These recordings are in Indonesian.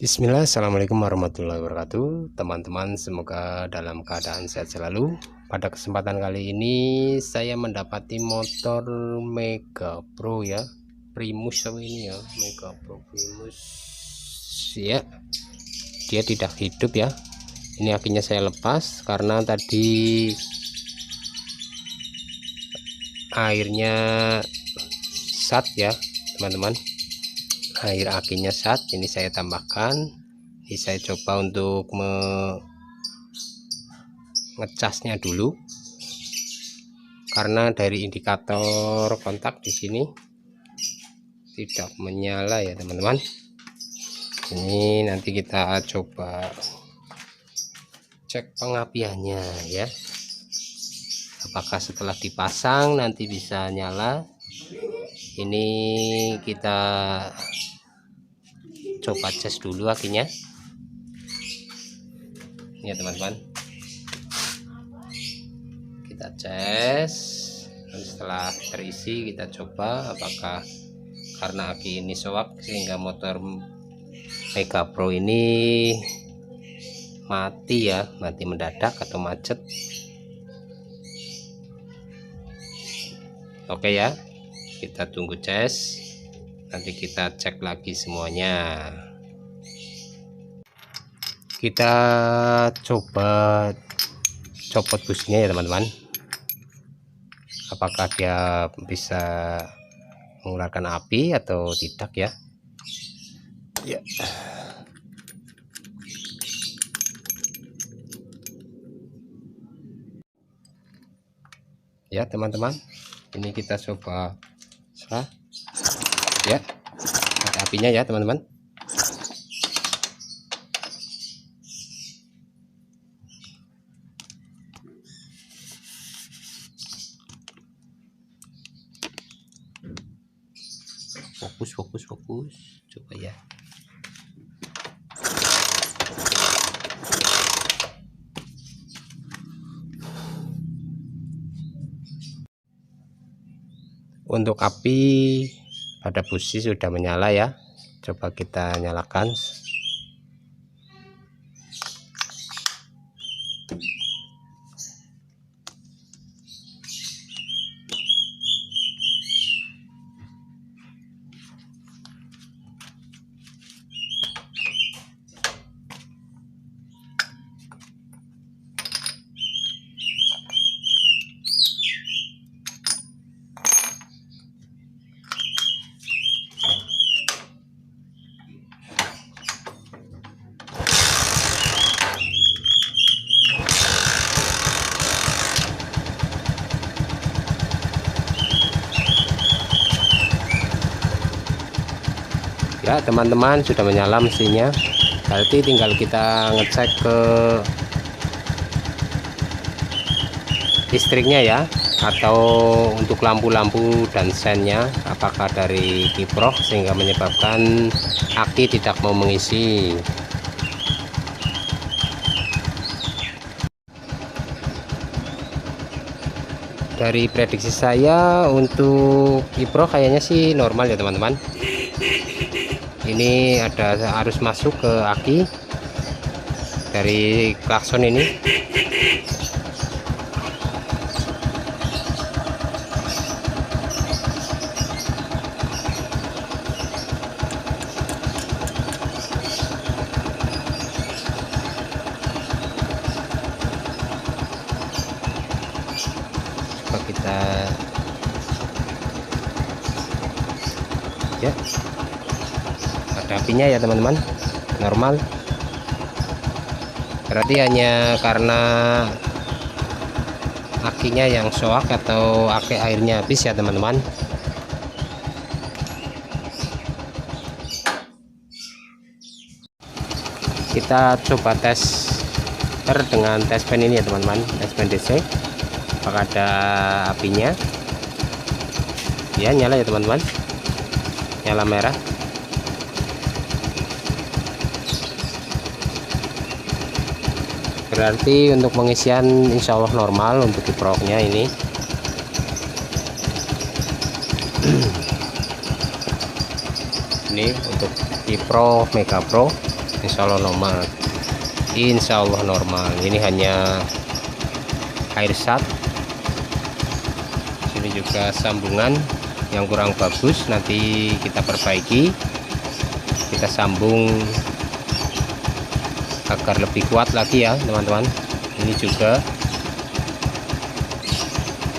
Bismillah, assalamualaikum warahmatullahi wabarakatuh. Teman-teman, semoga dalam keadaan sehat selalu. Pada kesempatan kali ini saya mendapati motor Mega Pro ya, Primus ini ya, Mega Pro Primus ya. Dia tidak hidup ya. Ini akhirnya saya lepas karena tadi airnya sat ya teman-teman. Air akinya sat, ini saya tambahkan. Ini saya coba untuk ngecasnya dulu karena dari indikator kontak di sini tidak menyala ya teman-teman. Ini nanti kita coba cek pengapiannya ya, apakah setelah dipasang nanti bisa nyala. Ini kita coba cas dulu akhirnya ya teman-teman, kita cas. Setelah terisi kita coba apakah karena aki ini soak sehingga motor Mega Pro ini mati ya, mati mendadak atau macet. Oke ya, kita tunggu cas, nanti kita cek lagi semuanya. Kita coba copot busnya ya teman-teman, apakah dia bisa mengeluarkan api atau tidak ya. Ya teman-teman, ini kita coba ya, ada apinya ya teman-teman. Fokus coba ya. Untuk api pada busi sudah menyala ya, coba kita nyalakan. Ya teman-teman, sudah menyala mesinnya, berarti tinggal kita ngecek ke listriknya ya, atau untuk lampu-lampu dan sennya apakah dari kiprok sehingga menyebabkan aki tidak mau mengisi. Dari prediksi saya untuk kiprok kayaknya sih normal ya teman-teman. Ini ada arus masuk ke aki dari klakson ini. Coba kita ya, ada apinya ya teman-teman, normal. Berarti hanya karena akinya yang soak atau aki airnya habis ya teman-teman. Kita coba tes dengan tes pen ini ya teman-teman, tes pen DC, apakah ada apinya ya. Nyala ya teman-teman, nyala merah. Berarti untuk pengisian insya Allah normal untuk kiproknya ini. Ini untuk kiprok Mega Pro Insya Allah normal. Insya Allah normal. Ini hanya air sat. Sini juga sambungan yang kurang bagus, nanti kita perbaiki, kita sambung agar lebih kuat lagi ya teman-teman. Ini juga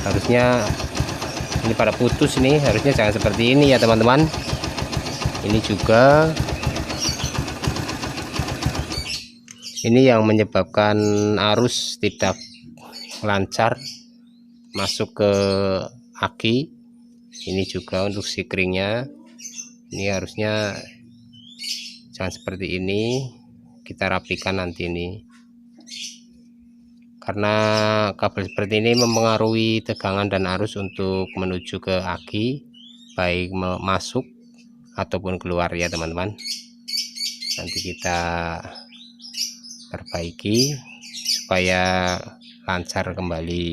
harusnya ini pada putus, ini harusnya jangan seperti ini ya teman-teman. Ini juga ini yang menyebabkan arus tidak lancar masuk ke aki. Ini juga untuk sikringnya, ini harusnya jangan seperti ini, kita rapikan nanti ini, karena kabel seperti ini mempengaruhi tegangan dan arus untuk menuju ke aki, baik masuk ataupun keluar ya teman-teman. Nanti kita perbaiki supaya lancar kembali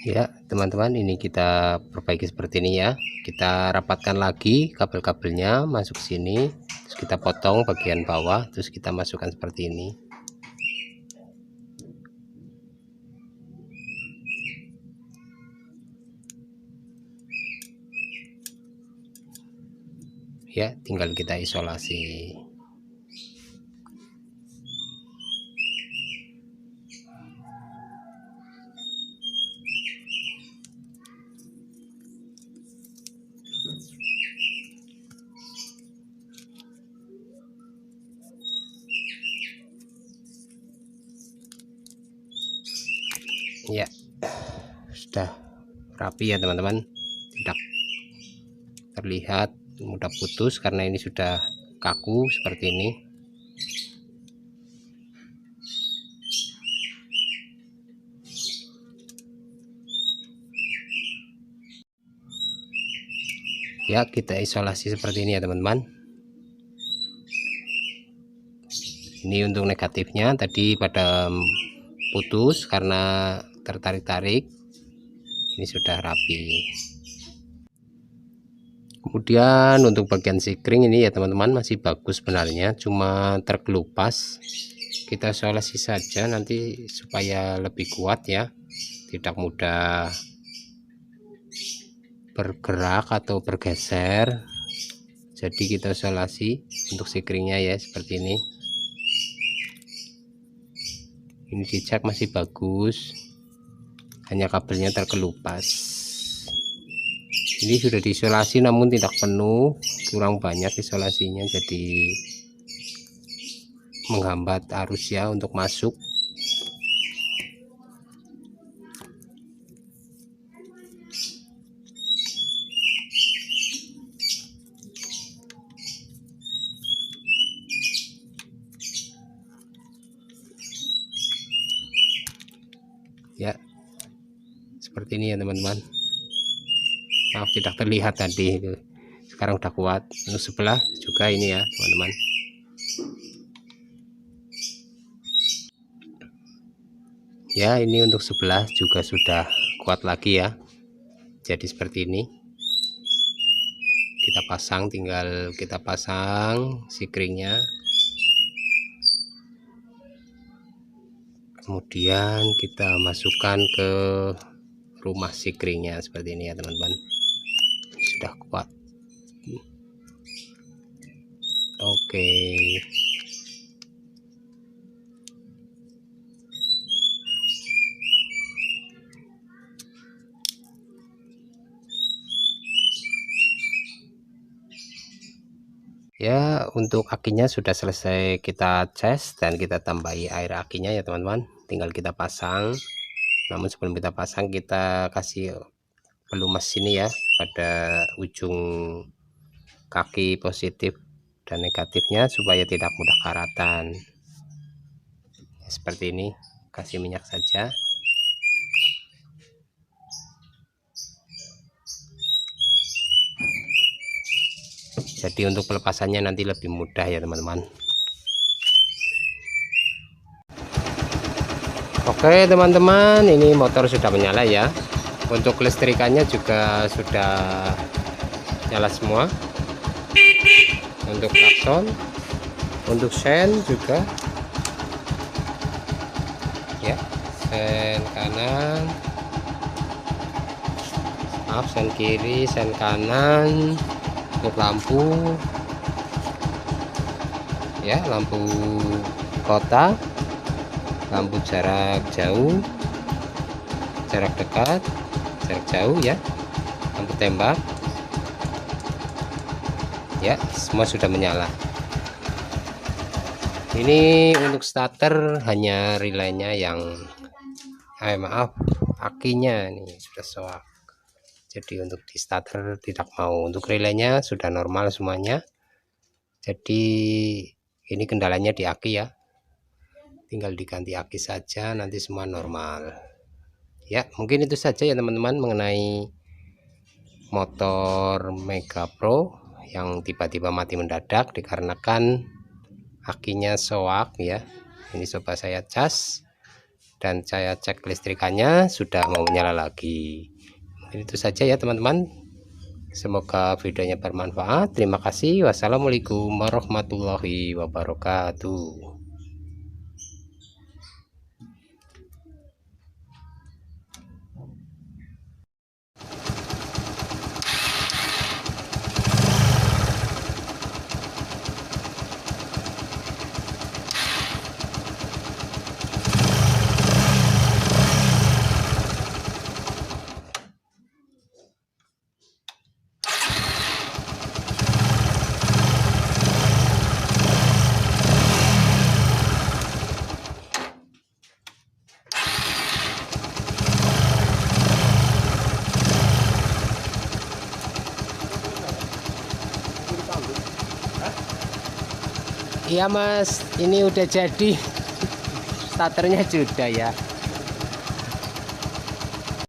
ya teman-teman. Ini kita perbaiki seperti ini ya, kita rapatkan lagi kabel-kabelnya masuk sini, terus kita potong bagian bawah, terus kita masukkan seperti ini ya, tinggal kita isolasi. Ya, sudah rapi ya teman-teman, tidak terlihat mudah putus karena ini sudah kaku seperti ini. Ya, kita isolasi seperti ini ya teman-teman. Ini untuk negatifnya tadi pada putus karena tertarik-tarik, ini sudah rapi. Kemudian untuk bagian sikring ini ya teman-teman masih bagus sebenarnya, cuma terkelupas. Kita isolasi saja nanti supaya lebih kuat ya, tidak mudah bergerak atau bergeser. Jadi kita isolasi untuk sikringnya ya seperti ini. Ini dicek masih bagus, hanya kabelnya terkelupas. Ini sudah diisolasi namun tidak penuh, kurang banyak isolasinya, jadi menghambat arus ya untuk masuk. Ya, seperti ini ya teman-teman. Maaf tidak terlihat tadi, sekarang udah kuat. Untuk sebelah juga ini ya teman-teman. Ya, ini untuk sebelah juga sudah kuat lagi ya, jadi seperti ini. Kita pasang, tinggal kita pasang sikringnya, kemudian kita masukkan ke rumah sikringnya seperti ini ya teman-teman. Sudah kuat. Oke. Ya, untuk akinya sudah selesai kita cas dan kita tambahi air akinya ya teman-teman, tinggal kita pasang. Namun sebelum kita pasang kita kasih pelumas sini ya pada ujung kaki positif dan negatifnya supaya tidak mudah karatan. Seperti ini, kasih minyak saja. Jadi untuk pelepasannya nanti lebih mudah ya teman-teman. Oke teman-teman, ini motor sudah menyala ya. Untuk kelistrikannya juga sudah nyala semua. untuk klakson, untuk sen juga ya, sen kanan, maaf, sen kiri, sen kanan. Untuk lampu ya, lampu kota, lampu jarak jauh, jarak dekat, jarak jauh ya, lampu tembak ya, semua sudah menyala. Ini untuk starter hanya relaynya yang maaf, akinya ini sudah soak, jadi untuk di starter tidak mau. Untuk relaynya sudah normal semuanya, jadi ini kendalanya di aki ya, tinggal diganti aki saja, nanti semua normal ya. Mungkin itu saja ya teman-teman mengenai motor Mega Pro yang tiba-tiba mati mendadak dikarenakan akinya soak ya. Ini coba saya cas dan saya cek listrikannya sudah mau menyala lagi. Mungkin itu saja ya teman-teman, semoga videonya bermanfaat. Terima kasih. Wassalamualaikum warahmatullahi wabarakatuh. Iya mas, ini udah jadi starternya sudah ya.